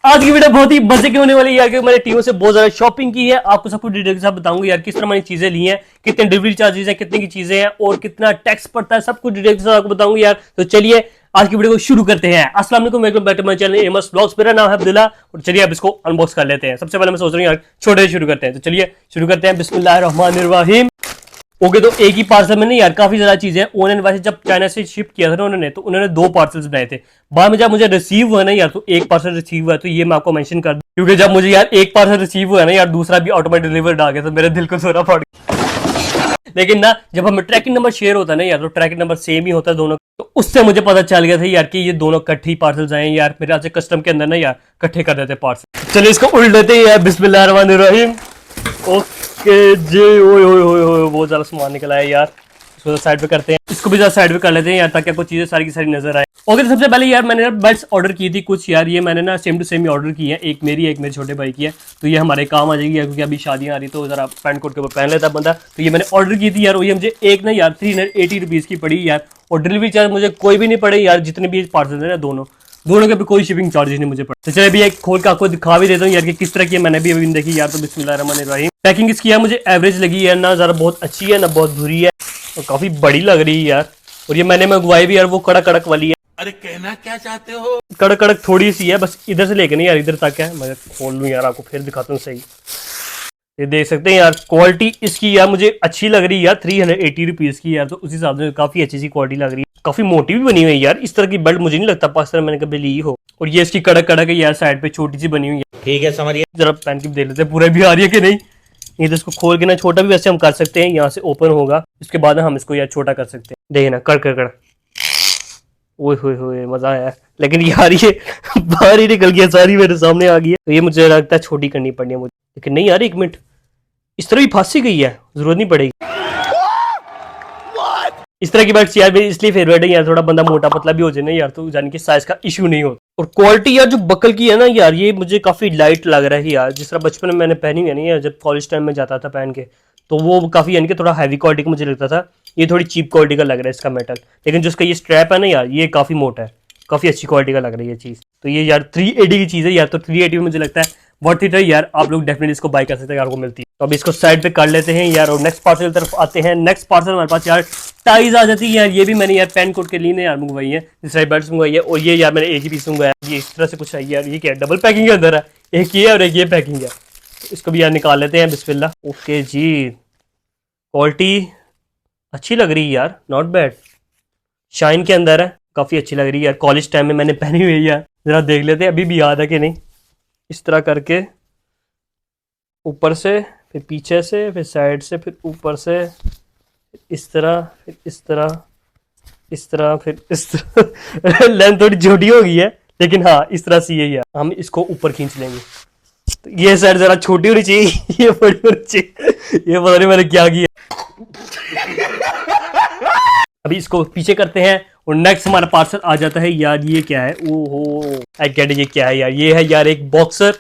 आज की वीडियो बहुत ही मजे की होने वाली है यार, क्योंकि मैंने टीमों से बहुत ज्यादा शॉपिंग की है। आपको सब कुछ डिटेल के साथ बताऊंगा यार, किस तरह मैंने चीजें ली हैं, कितने डिलीवरी चार्जेस हैं, कितने की चीजें हैं और कितना टैक्स पड़ता है, सब कुछ डिटेल के साथ आपको बताऊंगा यार। तो चलिए आज की वीडियो को शुरू करते हैं। अस्सलाम वालेकुम, welcome back to my channel MS vlogs. मेरा नाम है अब्दुल्ला और चलिए अब इसको अनबॉक्स कर लेते हैं। सबसे पहले मैं सोच रहा हूँ यार छोटे से शुरू करते हैं, तो चलिए शुरू करते हैं। बिस्मिल्लाहिर्रहमानिर्रहीम। ओके, तो एक ही पार्सल में नहीं यार, काफी ज्यादा चीजें ऑनलाइन। वैसे जब चाइना से शिप किया था ना उन्होंने, तो उन्होंने 2 पार्सल्स बनाए थे। बाद में जब मुझे रिसीव हुआ ना यार, तो एक पार्सल रिसीव हुआ, तो ये मैं आपको मेंशन कर दूं, क्योंकि जब मुझे यार एक पार्सल रिसीव हुआ ना यार, दूसरा भी ऑटोमेटिक डिलीवर्ड आ गया, तो मेरे दिल को थोड़ा फट गया। लेकिन ना जब हमें ट्रैकिंग नंबर शेयर होता है ना यार, तो ट्रैकिंग नंबर सेम ही होता है दोनों, तो उससे मुझे पता चल गया था यार कि ये दोनों इकट्ठे ही पार्सल्स आए यार। मेरे आज कस्टम के अंदर ना यार इकट्ठे कर देते पार्सल। चलिए इसको उल्ट देते हैं यार। बिस्मिल्लाहिर्रहमानिर्रहीम। ओके जी, ओए ओए ओए ओए, बहुत ज्यादा सामान निकला है यार। इसको साइड पे करते हैं, इसको भी साइड पे कर लेते हैं यार, ताकि आपको चीजें सारी की सारी नजर आए। ओके, तो सबसे पहले यार मैंने बेल्ट्स ऑर्डर की थी कुछ यार। ये मैंने ना सेम टू सेम ही ऑर्डर की है, एक मेरी एक मेरे छोटे भाई की है। तो ये हमारे काम आ जाएगी यार, क्योंकि अभी शादियां आ रही, तो जरा पैंट कोट के ऊपर पहन लेता बंदा। तो ये मैंने ऑर्डर की थी यार, और ये मुझे एक ना यार 380 रुपीज़ की पड़ी यार। और डिलीवरी चार्ज मुझे कोई भी नहीं पड़े यार, जितने भी पार्सल है ना दोनों के भी कोई शिपिंग चार्जेस नहीं मुझे पड़े। तो चलिए अभी एक खोल के आपको दिखा भी देता हूँ यार कि किस तरह की मैंने भी अभी देखी यार। तो बिस्मिल्लाहिर्रहमानिर्रहीम। पैकिंग इसकी यार मुझे एवरेज लगी है ना, ज़रा बहुत अच्छी है ना बहुत बुरी है, और काफ़ी बड़ी लग रही है यार। और ये मैंने मंगवाई भी यार वो कड़क कड़क वाली है। अरे कहना क्या चाहते हो? कड़क कड़क थोड़ी सी है, बस इधर से लेके नहीं यार, इधर तक है। मैं खोल लूँ यार, आपको फिर दिखाता हूँ सही। ये देख सकते हैं यार, क्वालिटी इसकी यार मुझे अच्छी लग रही है यार। 380 रुपीज़ की यार, तो उस हिसाब से काफ़ी अच्छी सी क्वालिटी लग रही है। काफ़ी मोटी भी बनी हुई है यार। इस तरह की बेल्ट मुझे नहीं लगता पाकिस्तान में मैंने कभी ली हो। और ये इसकी कड़क कड़क है यार, साइड पे छोटी सी बनी हुई है। ठीक है, समझिए। जरा पहन के देख लेते हैं पूरा भी आ रही है कि नहीं। ये तो इसको खोल के ना छोटा भी वैसे हम कर सकते हैं, यहाँ से ओपन होगा, इसके बाद हम इसको यार छोटा कर सकते हैं। देखना कड़ कड़ कड़, ओए होए होए, मजा आया। लेकिन यार ये बाहर ही निकल गया, सारी मेरे सामने आ गई है। तो ये मुझे लगता है छोटी करनी पड़नी है मुझे। लेकिन नहीं यार, एक मिनट, इस तरह भी फंसी गई है, जरूरत नहीं पड़ेगी। इस तरह की बेल्ट यार मेरी इसलिए फेवरेट है यार, थोड़ा बंदा मोटा पतला भी हो जाए ना यार, तो जाने कि साइज का इशू नहीं होता। और क्वालिटी यार जो बकल की है ना यार, ये मुझे काफी लाइट लग रहा है यार। जिस तरह बचपन में मैंने पहनी है ना यार, जब कॉलेज टाइम में जाता था पहन के, तो वो काफी यानी कि थोड़ा हैवी क्वालिटी का मुझे लगता था। ये थोड़ी चीप क्वालिटी का लग रहा है इसका मेटल। लेकिन जो इसका ये स्ट्रैप है ना यार, ये काफी मोटा है, काफी अच्छी क्वालिटी का लग रही है चीज। तो ये यार 380 की चीज है यार, तो 380 में मुझे लगता है वर्थ इट है यार। आप लोग डेफिनेटली इसको बाय कर सकते हैं, आपको मिलती है। तो अब इसको साइड पे कर लेते हैं यार, और नेक्स्ट पार्सल की तरफ आते हैं। नेक्स्ट पार्सल हमारे पास यार टाइज आ जाती है यार। ये भी मैंने यार पेन कोट के लिए यार मंगवाई है, जिस तरह बेल्ट मंगवाई है। और ये यार मैंने एक ही पीस मंगवाया, ये इस तरह से कुछ है यार। ये क्या है, डबल पैकिंग के अंदर है, एक ये और एक ये पैकिंग है। तो इसको भी यार निकाल लेते हैं, बिस्मिल्लाह। ओके जी, क्वालिटी अच्छी लग रही है यार, नॉट बैड। शाइन के अंदर है, काफ़ी अच्छी लग रही है यार। कॉलेज टाइम में मैंने पहनी हुई है यार, ज़रा देख लेते हैं अभी भी याद है कि नहीं। इस तरह करके ऊपर से, फिर पीछे से, फिर साइड से, फिर ऊपर से, इस तरह, फिर इस तरह, इस तरह, फिर इस तरह। लेंथ थोड़ी छोटी हो गई है, लेकिन हाँ इस तरह से यही है। हम इसको ऊपर खींच लेंगे, तो ये साइड ज़रा छोटी होनी चाहिए, ये बड़ी होनी चाहिए। ये पता नहीं मैंने क्या किया। अभी इसको पीछे करते हैं, और नेक्स्ट हमारा पार्सल आ जाता है यार। ये क्या है, ओहो आई गेट, ये क्या है यार? ये है यार एक बॉक्सर।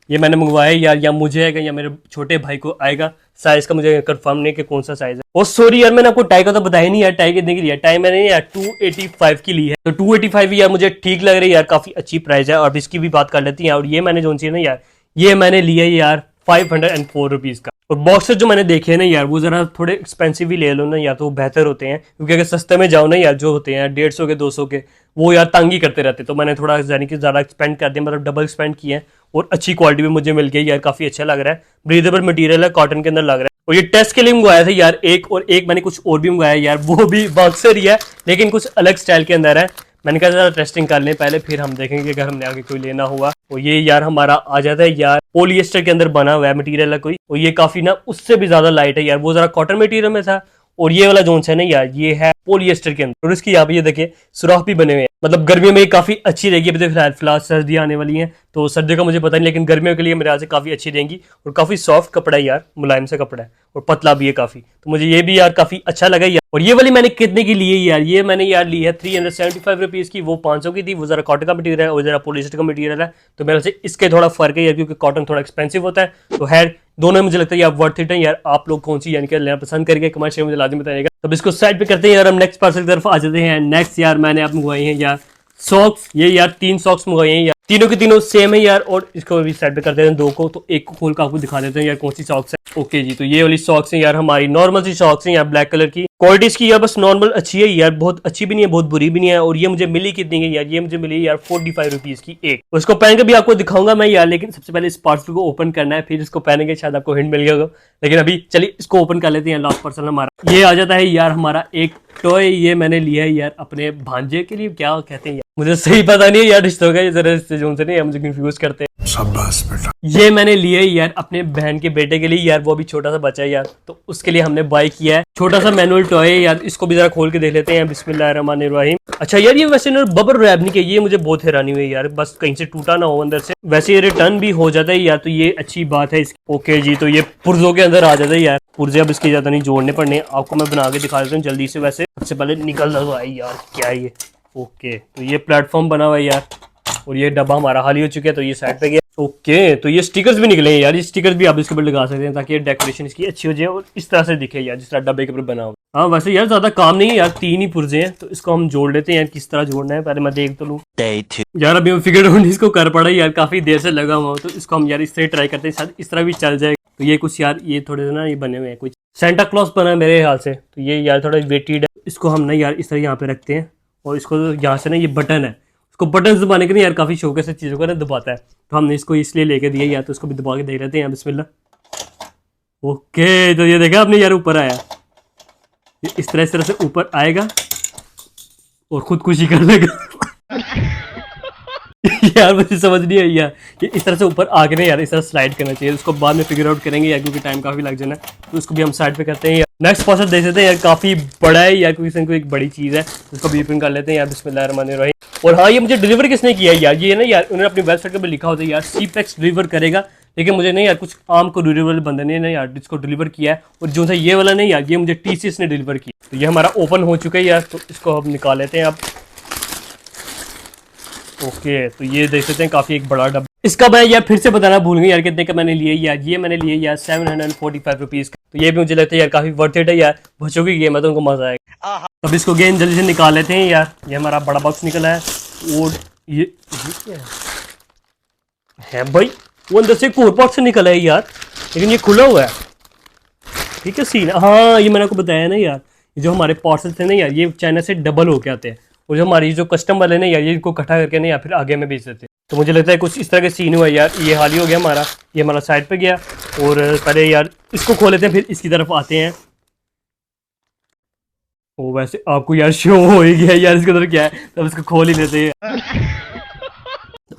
ये मैंने मंगवाया यार, या मुझे आएगा या मेरे छोटे भाई को आएगा। साइज का मुझे कंफर्म नहीं कि कौन सा साइज है। और सॉरी यार, मैंने आपको टाई का तो बताया नहीं यार, टाई कितने की लिया। टाई मैंने यार 285 की ली है, तो 285 यार मुझे ठीक लग रही है यार, काफी अच्छी प्राइस है। और इसकी भी बात कर लेती हैं। और ये मैंने जो सी ना यार, ये मैंने लिया यार 504 रुपीज़ का। और बॉक्सर जो मैंने देखे हैं ना यार, वो ज़रा थोड़े एक्सपेंसिव ही ले लो ना यार, तो वो बेहतर होते हैं। क्योंकि अगर सस्ते में जाओ ना यार, जो होते हैं 150 के 200 के, वो यार तंग ही करते रहते। तो मैंने थोड़ा यानी कि ज़्यादा स्पेंड कर दिया, मतलब डबल स्पेंड किया है। और अच्छी क्वालिटी भी मुझे मिल गई यार, काफ़ी अच्छा लग रहा है। ब्रीदेबल मटीरियल है, कॉटन के अंदर लग रहा है। और ये टेस्ट के लिए मंगवाया था यार एक, और एक मैंने कुछ और भी मंगवाया यार, वो भी बॉक्सर ही है, लेकिन कुछ अलग स्टाइल के अंदर है। मैंने कहा ज़रा टेस्टिंग कर लें पहले, फिर हम देखेंगे अगर हमने आगे कोई लेना हुआ। और ये यार हमारा आ जाता है यार, पॉलिएस्टर के अंदर बना हुआ है मटेरियल है कोई। और ये काफ़ी ना उससे भी ज़्यादा लाइट है यार, वो ज़रा कॉटन मटेरियल में था। और ये वाला जोन है ना यार, ये है पॉलिएस्टर के अंदर। और इसकी यहाँ पे ये देखिए सुराख भी बने हुए हैं, मतलब गर्मियों में काफ़ी अच्छी रहेगी। अभी तो फिलहाल सर्दियाँ आने वाली हैं, तो सर्दियों का मुझे पता नहीं, लेकिन गर्मियों के लिए मेरे यहाँ से काफ़ी अच्छी रहेंगी। और काफ़ी सॉफ्ट कपड़ा है यार, मुलायम से कपड़ा है, और पतला भी है काफ़ी। तो मुझे ये भी यार काफ़ी अच्छा लगा यार। और ये वाली मैंने कितने की ली है यार? ये मैंने यार ली है 375 रुपीज़ की। वो 500 की थी, वो ज़रा कॉटन का मटीरियल है और ज़रा पॉलिएस्टर का मटीरियल है। तो मेरे से इसके थोड़ा फर्क है यार, क्योंकि कॉटन थोड़ा एक्सपेंसिव होता है। तो है दोनों मुझे लगता है यार वर्थ इट है यार। आप लोग कौन सी यानी कि लेना पसंद करके कमेंट से मुझे लाजमी बताइएगा। तो इसको साइड पे करते हैं यार, हम नेक्स्ट पार्सल की तरफ आ जाते हैं। नेक्स्ट यार मैंने आप मंगवाई है यार सॉक्स, ये यार 3 सॉक्स मंगाए हैं यार, तीनों के तीनों सेम है यार। और इसको भी साइड पे कर देते हैं 2 को, तो एक को खोल कर आपको दिखा देते हैं यार कौन सी सॉक्स है। ओके जी, तो ये वाली सॉक्स है यार, हमारी नॉर्मल सी सॉक्स है यार, ब्लैक कलर की। क्वालिटी इसकी यार बस नॉर्मल अच्छी है यार, बहुत अच्छी भी नहीं है, बहुत बुरी भी नहीं है। और ये मुझे मिली कितनी की यार, ये मुझे मिली यार 45 रुपीज की एक। उसको पहन के भी आपको दिखाऊंगा मैं यार, लेकिन सबसे पहले इस पार्सल को ओपन करना है, फिर इसको पहनेंगे, शायद आपको हिंट मिल गया होगा। लेकिन अभी चलिए इसको ओपन कर लेते हैं। लास्ट पार्सल हमारा ये आ जाता है यार, हमारा एक टॉय। ये मैंने लिया है यार अपने भांजे के लिए, क्या कहते हैं यार मुझे सही पता नहीं है यार, रिश्तों का ये जरा रिश्ते जो उनसे नहीं है, मुझे कंफ्यूज करते हैं। शाबाश बेटा। ये मैंने लिए यार अपने बहन के बेटे के लिए यार, वो भी छोटा सा बच्चा है यार, तो उसके लिए हमने बाय किया है छोटा सा मैनुअल टॉय है यार। इसको भी जरा खोल के देख लेते हैं, बिस्मिल्लाहिर्रहमानिर्रहीम। अच्छा यार, ये वैसे ना बबल रैप नहीं किया, ये मुझे बहुत हैरानी हुई यार, बस कहीं से टूटा ना हो अंदर से। वैसे ये रिटर्न भी हो जाता है यार, तो ये अच्छी बात है इसकी। ओके जी, तो ये पुर्जों के अंदर आ जाता है यार, पुर्जे अब इसके ज्यादा नहीं जोड़ने पड़ने, आपको मैं बना के दिखा देता हूँ जल्दी से। वैसे सबसे पहले निकल रहा है यार, क्या है ये। ओके, तो ये प्लेटफॉर्म बना हुआ है यार, और ये डब्बा हमारा खाली हो चुका है, तो ये साइड पे गया। ओके, तो ये स्टिकर्स भी निकले हैं यार, ये स्टिकर्स भी आप इसके ऊपर लगा सकते हैं ताकि ये डेकोरेशन इसकी अच्छी हो जाए और इस तरह से दिखे यार, जिस तरह डब्बे के ऊपर बना हुआ। हाँ वैसे यार ज्यादा काम नहीं है यार, 3 ही पुर्जे हैं, तो इसको हम जोड़ लेते हैं यार। किस तरह जोड़ना है पहले मैं देख तो लूँ यार, अभी हम फिगर आउट इसको कर पड़ा यार, काफी देर से लगा हुआ, तो इसको हम यार इस तरह ट्राई करते हैं, शायद इस तरह भी चल जाएगा। तो ये कुछ यार, ये थोड़े से ना ये बने हुए हैं, कुछ सेंटा क्लॉज बना है मेरे ख्याल से, तो ये यार थोड़ा वेटेड है। इसको हम ना यार इस तरह यहाँ पे रखते हैं, और इसको यहाँ से ना ये बटन है, इसको बटन दबाने के लिए यार काफ़ी शौक से चीज़ों को ना दबाता है, तो हमने इसको इसलिए लेके दिया यार, तो इसको भी दबा के देख लेते हैं बिस्मिल्लाह। ओके, तो ये देखा आपने यार, ऊपर आया, ये इस तरह से ऊपर आएगा और खुदकुशी कर लेगा। यार मुझे समझ नहीं आई यार, ये इस तरह से ऊपर आगे नहीं यार, इस तरह स्लाइड करना चाहिए। उसको बाद में फिगर आउट करेंगे यार, क्योंकि टाइम काफी लग जाना है, तो उसको भी हम साइड पे करते हैं यार। नेक्स्ट पार्सल देख सकते हैं यार, काफी बड़ा है यार, क्योंकि इसको एक बड़ी चीज है, उसको भी ओपन कर लेते हैं यार बिस्मिल्लाहिर्रहमानिर्रहीम। और हाँ, ये मुझे डिलीवर किसने किया है यार, ये ना यार उन्होंने अपनी वेबसाइट के ऊपर लिखा होता है यार सीपेक्स डिलीवर करेगा, लेकिन मुझे नहीं यार कुछ आम को डिलीवर बंदे ने ना यार इसको डिलीवर किया है, और जो सा ये वाला नहीं यार, ये मुझे TCS ने डिलीवर किया। तो ये हमारा ओपन हो चुका है यार, तो इसको हम निकाल लेते हैं अब। ओके, तो ये देख सकते हैं काफी एक बड़ा डब्बा। इसका मैं यार फिर से बताना भूल गई यार, कितने का मैंने लिया यार, ये मैंने लिया यार 745 रुपीज का। तो ये भी मुझे लगता है यार काफी वर्थ इट है यार, बच्चों की गेम है तो उनको मजा आएगा। अब इसको गेम जल्दी से निकाल लेते हैं यार। ये हमारा बड़ा बॉक्स निकला है, और ये क्या है भाई, वो अंदर से एक और बॉक्स निकला है यार, लेकिन ये खुला हुआ है। ठीक है सीन, हाँ ये मैंने आपको बताया ना यार, ये जो हमारे पार्सल थे ना यार, ये चाइना से डबल होके आते हैं, और जो हमारी जो कस्टम वाले ने यार, ये इनको इकट्ठा करके ना या फिर आगे में बेच देते हैं। तो मुझे लगता है कुछ इस तरह के सीन हुआ यार। ये हाल ही हो गया हमारा, ये हमारा साइड पे गया, और पहले यार इसको खोल लेते हैं, फिर इसकी तरफ आते हैं। ओ वैसे आपको यार शो हो ही गया यार इसके अंदर क्या है, तब इसको खोल ही लेते हैं।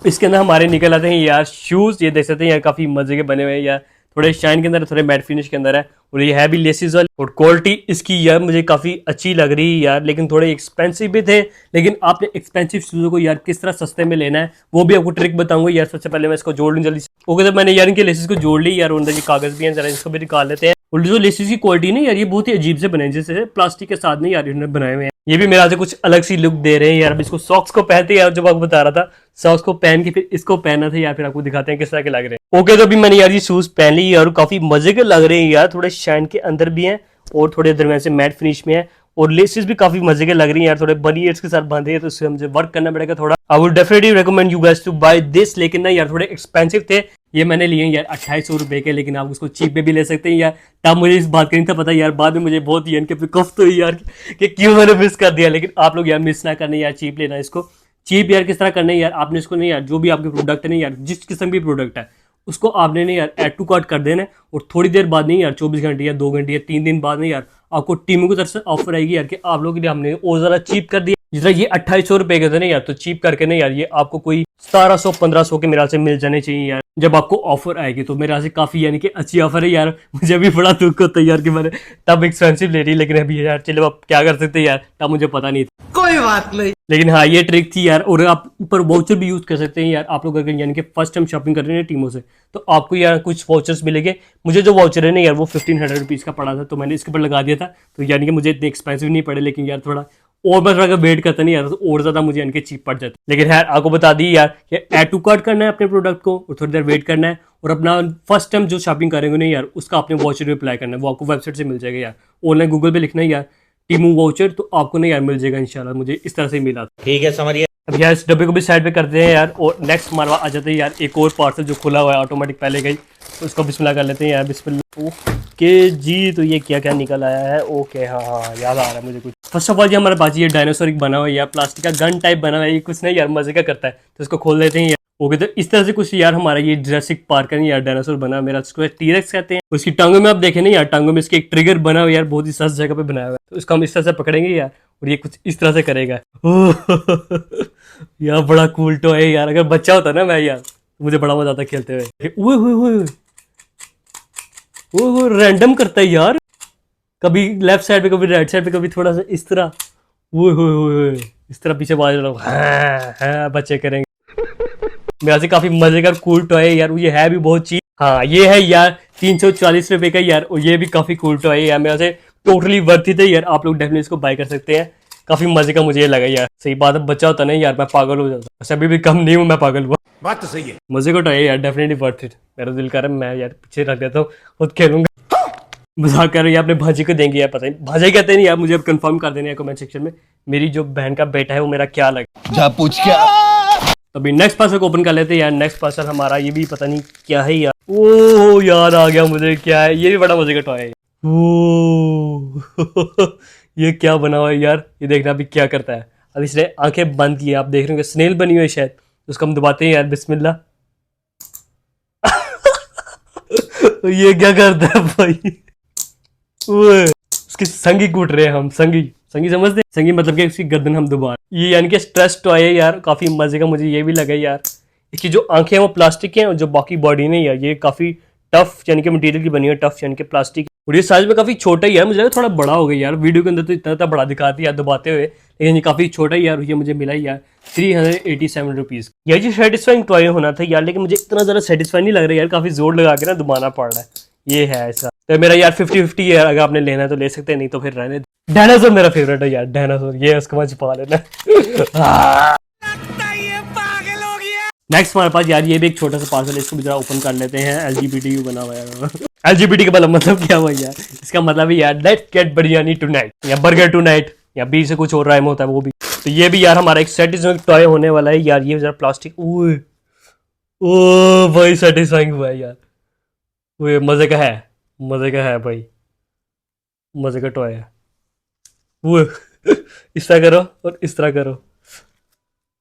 इसके अंदर हमारे निकल आते हैं यार शूज़, ये देख सकते हैं यार काफ़ी मजे के बने हुए हैं यार, थोड़े शाइन के अंदर, थोड़े मैट फिनिश के अंदर है, और ये है भी लेसिस वाली। और क्वालिटी इसकी यार मुझे काफ़ी अच्छी लग रही है यार, लेकिन थोड़े एक्सपेंसिव भी थे। लेकिन आपने एक्सपेंसिव चीज़ों को यार किस तरह सस्ते में लेना है, वो भी आपको ट्रिक बताऊंगा यार। सबसे पहले मैं इसको जोड़ लूँ जल्दी से। ओके, तो मैंने यार इनके लेसिस को जोड़ ली यार, अंदर ये कागज़ भी हैं, जरा इसको भी निकाल लेते हैं। और जो लेसिस की क्वालिटी नहीं यार, ये बहुत ही अजीब से बने, जैसे प्लास्टिक के साथ नहीं यार इन्होंने बनाए हुए हैं। ये भी मेरा से कुछ अलग सी लुक दे रहे हैं यार। अब इसको सॉक्स को पहनते हैं यार, जब आपको बता रहा था सॉक्स को पहन के फिर इसको पहनना था यार, फिर आपको दिखाते हैं किस तरह के लग रहे हैं। ओके, तो अभी मैंने यार ये शूज़ पहन ली यार, काफ़ी मजे के लग रहे हैं यार, थोड़े शाइन के अंदर भी हैं और थोड़े दरमियान से मैट फिनिश में है, और लेसेस भी काफी मजे के लग रही हैं यार, थोड़े बनी ईयर्स के साथ बांधे हैं, तो इससे मुझे वर्क करना पड़ेगा थोड़ा। I would definitely recommend you guys to buy this, लेकिन ना यार थोड़े एक्सपेंसिव थे। ये मैंने लिए यार 2800 रुपए के, लेकिन आप उसको चीप में भी ले सकते हैं यार। तब मुझे इस बात का नहीं था पता यार, बाद में मुझे बहुत यार कफ्त हुई यार कि क्यों मैंने मिस कर दिया। लेकिन आप लोग यार मिस ना करने यार, चीप लेना इसको। चीप यार किस तरह करना है यार, आपने इसको नहीं यार, जो भी आपके प्रोडक्ट है नहीं यार, जिस किस्म की प्रोडक्ट है उसको आपने नहीं यार ऐड टू कार्ट कर देना है, और थोड़ी देर बाद नहीं यार, 24 घंटे या 2 घंटे या 3 दिन बाद नहीं यार, आपको टीमों की तरफ से ऑफर आएगी यार कि आप लोगों के लिए हमने और ज़्यादा चीप कर दिया। जिस तरह ये 2800 रुपए के थे नहीं यार, तो चीप करके नहीं यार, ये आपको कोई 1700-1500 के मेरा से मिल जाने चाहिए यार, जब आपको ऑफर आएगी। तो मेरा से काफ़ी यानी कि अच्छी ऑफर है यार। मुझे अभी बड़ा दुख होता है यार कि मैंने तब एक्सपेंसिव ले रही, लेकिन अभी यार चलो अब क्या कर सकते हैं यार, तब मुझे पता नहीं था। कोई बात नहीं। लेकिन हाँ ये ट्रिक थी यार। और आप ऊपर वाउचर भी यूज़ कर सकते हैं यार, आप लोग अगर यानी कि फर्स्ट टाइम शॉपिंग कर रहे हैं टीमों से, तो आपको यार कुछ वाउचर्स मिलेंगे। मुझे जो वाउचर है ना यार, वो 1500 रुपीज़ का पड़ा था, तो मैंने इसके ऊपर लगा दिया था, तो यानी कि मुझे इतने एक्सपेंसिव नहीं पड़े। लेकिन यार थोड़ा और मैं थोड़ा वेट करता नहीं यार, तो और ज़्यादा मुझे यानी कि चीप पड़ जाता। लेकिन यार आपको बता दी यार कि ऐड टू कार्ट करना है अपने प्रोडक्ट को, और थोड़ी देर वेट करना है, और अपना फर्स्ट टाइम जो शॉपिंग करेंगे नहीं यार, उसका आपने वाउचर भी अप्लाई करना है, वो आपको वेबसाइट से मिल जाएगा यार। ऑनलाइन गूगल पे लिखना है यार टीमू वाउचर, तो आपको नहीं यार मिल जाएगा इंशाल्लाह। मुझे इस तरह से मिला। ठीक है, समझिए। अब यार इस डब्बे को भी साइड पे करते हैं यार, और नेक्स्ट हमारे पास आ जाते हैं यार एक और पार्सल जो खुला हुआ है ऑटोमेटिक पहले गई, तो उसको बिस्मिल्लाह कर लेते हैं यार। बिस्मिल्लाह। ओके जी, तो ये क्या क्या निकल आया है। ओके हाँ हाँ याद आ रहा है मुझे कुछ। फर्स्ट ऑफ ऑल ये हमारे पास ये डायनासोर बना हुआ है यार, प्लास्टिक का गन टाइप बना हुआ है, ये कुछ नहीं यार मजे का करता है, तो इसको खोल देते हैं यार। ओके, तो इस तरह से कुछ यार हमारा ये जुरासिक पार्क है यार, डायनासोर बना मेरा, इसको टीरेक्स कहते हैं। उसकी टांगों में आप देखें ना यार, टांगों में इसके एक ट्रिगर बना हुआ यार, बहुत ही सस्त जगह पे बनाया हुआ है, तो इसको हम इस तरह से पकड़ेंगे यार, और ये कुछ इस तरह से करेगा। यार बड़ा कूल टॉय है यार, अगर बच्चा होता ना मैं यार, तो मुझे बड़ा मजा आता खेलते हुए। ओह रैंडम करता है यार, कभी लेफ्ट साइड पे, कभी राइट साइड पे, कभी थोड़ा सा इस तरह, वो इस तरह पीछे बाज रहा हूँ। हाँ, बच्चे करेंगे। मेरा से काफी मजे का कूल टॉय है यार, ये है भी बहुत चीप। हाँ ये है यार 340 रुपए का यार, और ये भी काफी कूल टॉय है यार, मेरा से टोटली वर्थ इट है यार। आप लोग डेफिनेटली इसको बाय कर सकते हैं, काफी मजे का मुझे ये लगा यार। सही बात है, बच्चा होता नहीं यार मैं पागल हो जाता, अच्छा अभी भी कम नहीं हूँ, मैं पागल हुआ। बात तो सही है। मजे का टॉय है यार, डेफिनेटली वर्थ इट। मेरा दिल कर रहा है मैं यार पीछे रख देता हूँ, खुद खेलूंगा। मजाक कर रहे हैं, अपने भांजे को देंगे यार, पता नहीं भांजे कहते नहीं यार, मुझे अब कंफर्म कर देना है कमेंट सेक्शन में, मेरी जो बहन का बेटा है वो मेरा क्या लगे। जा पूछ क्या। तो अभी नेक्स्ट पार्सल को ओपन कर लेते हैं यार। नेक्स्ट पार्सल हमारा ये भी पता नहीं क्या है यार। ओह याद आ गया मुझे, क्या है ये, भी बड़ा मजे का टॉय है। ओह ये क्या बना हुआ है यार, ये देखना अभी क्या करता है। अब इसने आंखें बंद की है, आप देख रहे हो स्नेल बनी हुई है शायद, उसको हम दबाते हैं यार। बिस्मिल्लाह। ये क्या करता है भाई, उसकी संगी कूट रहे हैं हम, संगी संगी समझते हैं, संगी मतलब कि उसकी गर्दन हम दबा। ये यानी कि स्ट्रेस टॉय है यार, काफी मजे का मुझे ये भी लगा यार। इसकी जो आंखें हैं वो प्लास्टिक के हैं, और जो बाकी बॉडी नहीं है ये काफी टफ यानी कि मटेरियल की बनी है, टफ यानी कि प्लास्टिक। और ये साइज में काफी छोटा ही यार, मुझे लगा थोड़ा बड़ा हो गया यार, वीडियो के अंदर तो इतना बड़ा दिखाती है यार दबाते हुए, लेकिन ये काफी छोटा ही यार। ये मुझे मिला ही यार 387 रुपीज। यार ये सेटिस्फाइंग टॉय होना था यार, लेकिन मुझे इतना ज्यादा सेटिस्फाई नहीं लग रहा यार, काफी जोर लगा के ना दबाना पड़ रहा है। ये है ऐसा, तो मेरा यार 50-50 है, अगर आपने लेना है तो ले सकते हैं, नहीं तो फिर रहने। डायनासोर मेरा फेवरेट है यार, डायनासोर, ये उसको मैं छुपा लेना। नेक्स्ट हमारे पास यार ये भी एक छोटा सा पार्सल है, इसको भी जरा ओपन कर लेते हैं। LGBTQ बना हुआ है। LGBT का मतलब क्या हुआ यार, इसका मतलब है यार लेट्स गेट बिरयानी टुनाइट, या बर्गर टुनाइट, या बी से कुछ और राइम होता है वो भी। तो ये भी यार हमारा एक सेटिस्फाइंग टॉय होने वाला है यार। ये जरा प्लास्टिक, ओ भाई सेटिस्फाइंग हुआ है यार, वो मजे का है, मजे का है भाई, मजे का टॉय है। वो इस तरह करो और इस तरह करो,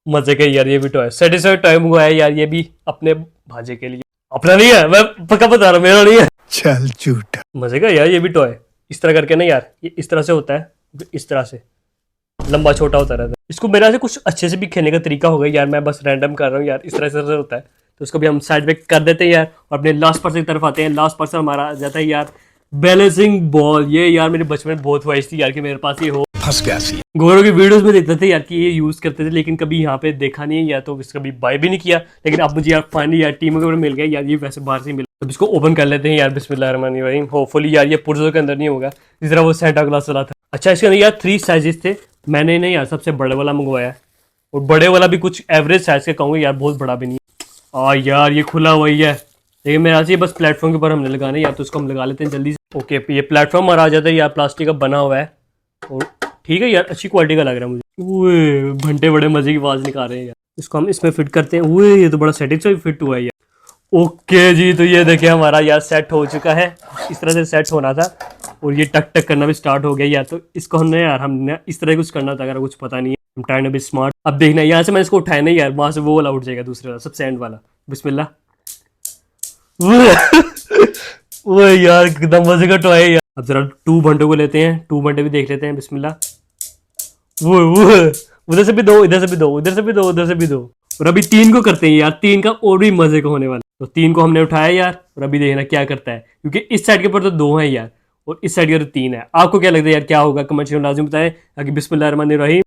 मजे का यार। ये भी टॉय, सेटिस्फाइड टॉय मंगवाया यार, ये भी अपने भाजे के लिए, अपना नहीं है, मैं पक्का बता रहा हूँ मेरा नहीं है। चल झूठा। मजे का यार, ये भी टॉय इस तरह करके ना यार, ये इस तरह से होता है, इस तरह से लंबा छोटा होता रहता है। इसको मेरा से कुछ अच्छे से भी खेलने का तरीका होगा यार, मैं बस रैंडम कर रहा हूँ यार, इस तरह से होता है। तो उसको भी हम साइड पे कर देते हैं यार, और अपने लास्ट पर्सन की तरफ आते हैं। लास्ट पर्सन हमारा आ जाता है यार बैलेंसिंग बॉल। ये यार मेरे बचपन में बहुत ख्वाहिश थी यार कि मेरे पास ये हो। फंस गया सी। गौरव की वीडियोस में देखते थे यार कि ये यूज करते थे, लेकिन कभी यहाँ पे देखा नहीं है या तो इसका कभी बाय भी नहीं किया, लेकिन अब मुझे यार फाइनली यार टीमों के ऊपर मिल गया यार, ये वैसे बाहर से मिला। तो इसको ओपन कर लेते हैं यार। बिस्मिल्लाहिर्रहमानिर्रहीम। होपफुली यार ये पुर्जों के अंदर नहीं होगा जिस तरह वो सेंटा क्लॉज चला था। अच्छा इसके अंदर यार 3 साइजेस थे, मैंने ना यार सबसे बड़े वाला मंगवाया, और बड़े वाला भी कुछ एवरेज साइज का कहूँगा यार, बहुत बड़ा भी नहीं है। यार ये खुला हुआ ही है, लेकिन मेरा से बस प्लेटफॉर्म के ऊपर हमने लगाना है यार, तो उसको हम लगा लेते हैं जल्दी से। ओके ये प्लेटफॉर्म हमारा आ जाता है यार, प्लास्टिक का बना हुआ है, और ठीक है यार अच्छी क्वालिटी का लग रहा है मुझे। घंटे बड़े मजे की आवाज निकाल रहे हैं यार। इसको हम इसमें फिट करते हैं। ये तो बड़ा सेटिस्फाइड फिट हुआ है यार। ओके जी, तो ये देखिए हमारा यार सेट हो चुका है, इस तरह से सेट होना था, और ये टक टक करना भी स्टार्ट हो गया यार। तो इसको हमने इस तरह कुछ करना था, अगर कुछ पता नहीं है, हम ट्राइंग टू बी स्मार्ट। अब देखना यहाँ से मैंने इसको उठाया नहीं यार, वहां से वो वाला उठ जाएगा, दूसरे वाला सबसे एंड वाला। बिस्मिल्लाह। वो यार एकदम मजे का टॉय है यार। अब जरा 2 घंटों को लेते हैं, 2 घंटे भी देख लेते हैं। बिस्मिल्लाह। वो उधर से भी 2, इधर से भी 2, उधर से भी 2, उधर से भी 2, और अभी 3 को करते हैं यार, 3 का और भी मजे का होने वाला। तो 3 को हमने उठाया यार, और अभी देखना क्या करता है, क्योंकि इस साइड के ऊपर तो 2 है यार, और इस साइड के ऊपर 3 है। आपको क्या लगता है यार क्या होगा, कमेंट में लाजिम बताएं। ताकि बिस्मिल्लाहिर्रहमानिर्रहीम।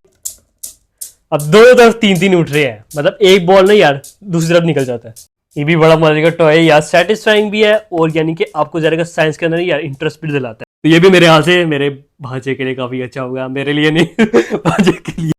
अब दोनों तरफ 3-3 उठ रहे हैं, मतलब एक बॉल नहीं यार दूसरी तरफ निकल जाता है। ये भी बड़ा मजे का टॉय है यार, सेटिस्फाइंग भी है, और यानी कि आपको जरा साइंस के अंदर यार इंटरेस्ट भी दिलाता है। तो ये भी मेरे हाथ से मेरे भांजे के लिए काफी अच्छा होगा, मेरे लिए नहीं भांजे के लिए।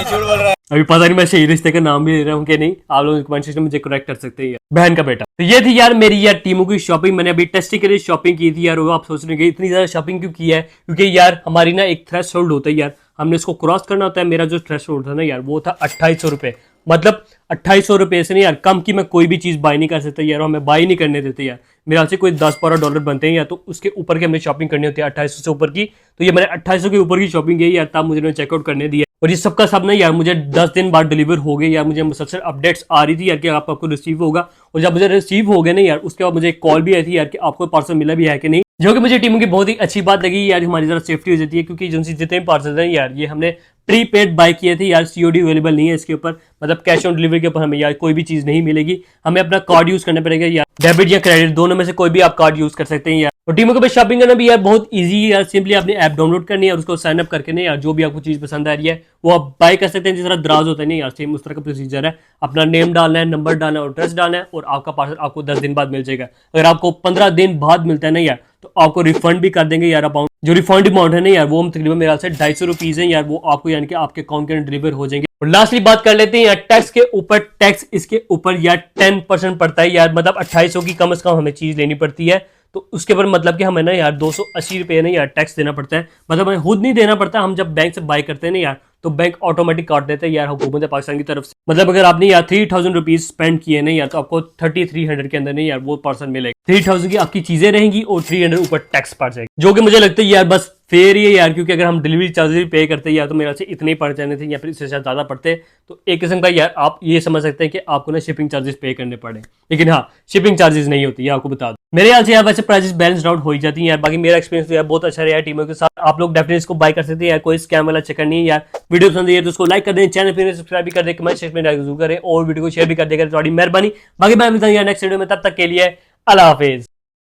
झूठ बोल रहा है। अभी पता नहीं मैं सही रिश्ते का नाम भी ले रहा हूँ कि नहीं, आप लोग कमेंट सेक्शन में मुझे करेक्ट कर सकते हैं यार। बहन का बेटा। तो ये थी यार मेरी यार टीमों की शॉपिंग, मैंने अभी टेस्टिंग के लिए शॉपिंग की थी यार। वो आप सोच रहे हैं इतनी ज्यादा शॉपिंग क्यों की है, क्योंकि यार हमारी ना एक थ्रेशोल्ड होता है यार, हमने इसको क्रॉस करना होता है। मेरा जो थ्रेशोल्ड था ना यार वो था 2800 रुपये। मतलब 2800 रुपये से नहीं यार कम की मैं कोई भी चीज़ बाय नहीं कर सकता यार, और हमें बाय नहीं करने देते यार। मेरे हाथ से कोई 10-12 डॉलर बनते हैं या तो उसके ऊपर की हमें शॉपिंग करनी होती है 2800 से ऊपर की। तो ये मैंने 2800 के ऊपर की शॉपिंग की यार, तब मुझे चेकआउट करने दिया। और ये सबका सब ना यार मुझे 10 दिन बाद डिलीवर हो गए यार। मुझे मुसलसल अपडेट्स आ रही थी यार कि आपको रिसीव होगा, और जब मुझे रिसीव हो गया ना यार उसके बाद मुझे एक कॉल भी आई थी यार कि आपको पार्सल मिला भी है कि नहीं, जो कि मुझे टीमों की बहुत ही अच्छी बात लगी यार। हमारी ज़रा सेफ्टी हो जाती है, क्योंकि जितने भी पार्सल हैं यार ये हमने प्रीपेड बाय किए थे यार। सीओडी अवेलेबल नहीं है इसके ऊपर, मतलब कैश ऑन डिलीवरी के ऊपर हमें यार कोई भी चीज़ नहीं मिलेगी। हमें अपना कार्ड यूज़ करना पड़ेगा यार, डेबिट या क्रेडिट दोनों में से कोई भी आप कार्ड यूज़ कर सकते हैं यार। और टीमों के पास शॉपिंग करना भी यार बहुत इजी है यार। सिंपली अपनी ऐप डाउनलोड करनी है और उसको साइन अप करके ना यार जो भी आपको चीज़ पसंद आ रही है वो आप बाय कर सकते हैं। जिस तरह दराज होता है नहीं यार, सेम उस तरह का प्रोसीजर है। अपना नेम डालना है, नंबर डालना है और एड्रेस डालना है, और आपका पार्सल आपको 10 दिन बाद मिल जाएगा। अगर आपको 15 दिन बाद मिलता है ना यार तो आपको रिफंड भी कर देंगे यार। अमाउंट जो रिफंड अमाउंट है ना यार वो हम तकरीबन मेरे से 250 रुपीज़ हैं यार, वो आपको यानी कि आपके अकाउंट के अंदर डिलीवर हो जाएंगे। और लास्टली बात कर लेते हैं यार टैक्स के ऊपर। टैक्स इसके ऊपर यार 10% पड़ता है यार, मतलब 2800 की कम से कम हमें चीज़ लेनी पड़ती है। तो उसके ऊपर मतलब कि हमें ना यार 280 रुपये ना यार टैक्स देना पड़ता है। मतलब हमें खुद नहीं देना पड़ता, हम जब बैंक से बाय करते हैं ना यार तो बैंक ऑटोमेटिक काट देते हैं यार हुकूमत पाकिस्तान की तरफ से। मतलब अगर आपने यार 3000 रुपीज स्पेंड किए नहीं यार तो आपको 3300 के अंदर नहीं यार वो पार्सल मिलेगा। 3000 की आपकी चीजें रहेंगी और 300 ऊपर टैक्स पड़ जाएगा, जो कि मुझे लगता है यार बस फेयर ही है यार। क्योंकि अगर हम डिलीवरी चार्जेस भी पे करते हैं यार तो मेरे से इतने ही पड़ जाने थे या फिर इससे ज़्यादा पड़ते, तो एक किस्म का यार आप ये समझ सकते हैं कि आपको ना शिपिंग चार्जेस पे करने पड़े। लेकिन हाँ, शिपिंग चार्जेस नहीं होती है, आपको बता दो। मेरे ख्याल से यार वैसे प्राइसेस बैलेंस आउट हो ही जाती हैं यार। बाकी मेरा एक्सपीरियंस तो यार बहुत अच्छा रहा है टीमों के साथ। आप लोग डेफिनेटली इसको बाय कर सकते हैं यार, कोई स्कैम वाला चक्कर नहीं है यार। वीडियो पसंद है तो उसको लाइक कर दें, चैनल पर सब्सक्राइब भी कर दें, कमेंट सेक्शन में जरूर करें और वीडियो को शेयर भी कर देगा, थोड़ी मेहरबानी। बाकी मैं मिलता हूँ यार नेक्स्ट वीडियो में, तब तक के लिए अल्लाह हाफिज।